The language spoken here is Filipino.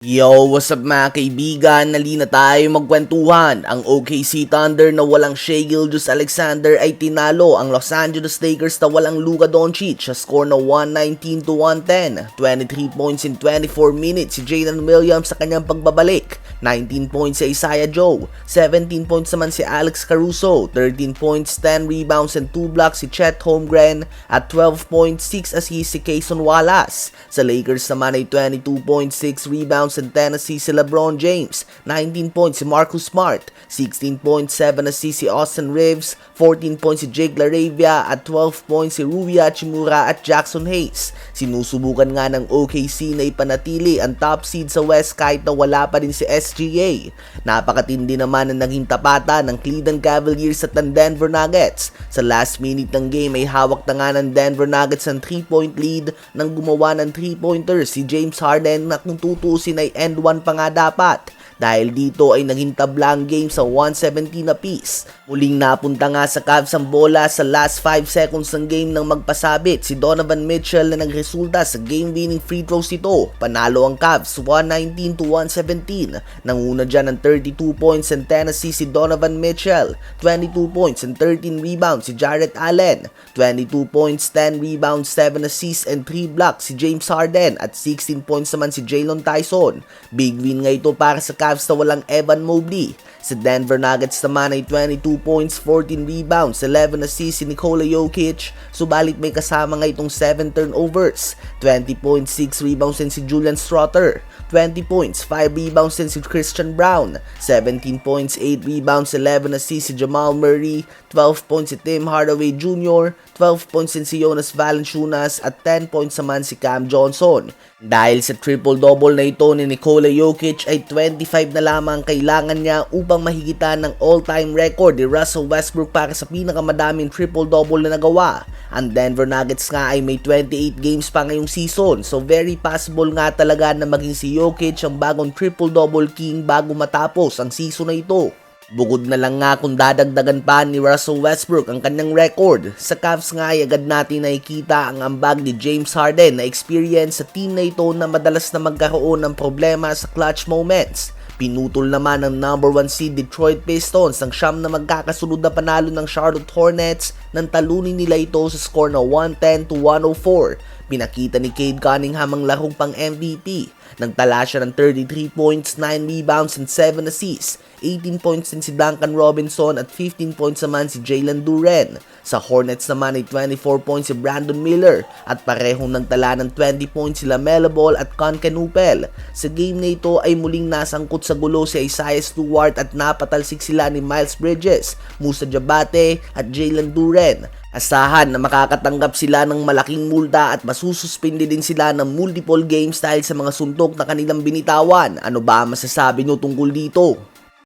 Yo, what's up mga kaibigan? Nali na tayo magkwentuhan. Ang OKC Thunder na walang Shai Gilgeous-Alexander ay tinalo ang Los Angeles Lakers na walang Luka Doncic sa score na 119-110. 23 points in 24 minutes si Jalen Williams sa kanyang pagbabalik. 19 points si Isaiah Joe. 17 points naman si Alex Caruso. 13 points, 10 rebounds and 2 blocks si Chet Holmgren at 12 points, 6 assists si Cason Wallace. Sa Lakers naman ay 22.6 rebounds and 10 assists si LeBron James, 19 points si Marcus Smart, 16.7 assists si Austin Reeves, 14 points si Jake LaRavia at 12 points si Rui Hachimura at Jackson Hayes. Sinusubukan nga ng OKC na ipanatili ang top seed sa West kahit na wala pa rin si SGA. Napakatindi naman ang naging tapatan ng Cleveland Cavaliers at ng Denver Nuggets. Sa last minute ng game ay hawak na nga ng Denver Nuggets ang 3-point lead nang gumawa ng 3-pointers si James Harden na kung tutusin ay end 1 pa nga dapat. Dahil dito ay naging tabla ang game sa 117 apiece. Muling napunta nga sa Cavs ang bola sa last 5 seconds ng game nang magpasabit si Donovan Mitchell na nagresulta sa game-winning free throws nito. Panalo ang Cavs 119-117. Nanguna dyan ng 32 points and 10 assists si Donovan Mitchell, 22 points and 13 rebounds si Jarrett Allen, 22 points, 10 rebounds, 7 assists and 3 blocks si James Harden at 16 points naman si Jalen Tyson. Big win nga ito para sa Cavs na walang Evan Mobley. Sa Denver Nuggets naman ay 22 points, 14 rebounds, 11 assists si Nikola Jokic, subalit may kasama nga itong 7 turnovers. 20 points, 6 rebounds din si Julian Strawther, 20 points, 5 rebounds din si Christian Brown, 17 points, 8 rebounds, 11 assists si Jamal Murray, 12 points si Tim Hardaway Jr., 12 points din si Jonas Valanciunas at 10 points naman si Cam Johnson. Dahil sa triple-double na ito ni Nikola Jokic ay 25 na lamang kailangan niya upang mahigitan ng all-time record ni Russell Westbrook para sa pinakamadaming triple-double na nagawa. Ang Denver Nuggets nga ay may 28 games pa ngayong season, so very possible nga talaga na maging si Jokic ang bagong triple-double king bago matapos ang season na ito. Bukod na lang nga kung dadagdagan pa ni Russell Westbrook ang kanyang record, sa Cavs nga ay agad natin nakikita ang ambag ni James Harden na experience sa team na ito na madalas na magkaroon ng problema sa clutch moments. Pinutol naman ng number 1 seed Detroit Pistons ang siyam na magkakasunod na panalo ng Charlotte Hornets nang talunin nila ito sa score na 110-104. Pinakita ni Cade Cunningham ang larong pang MVP. Nagtala siya ng 33 points, 9 rebounds and 7 assists. 18 points din si Duncan Robinson at 15 points naman si Jalen Duren. Sa Hornets naman ay 24 points si Brandon Miller at parehong nagtala ng 20 points si LaMelo Ball at Con Canupel. Sa game na ito ay muling nasangkot sa gulo si Isaiah Stewart at napatalsik sila ni Miles Bridges, Musa Diabate at Jalen Duren. Asahan na makakatanggap sila ng malaking multa at masususpindi din sila ng multiple games dahil sa mga suntok na kanilang binitawan. Ano ba ang masasabi nyo tungkol dito?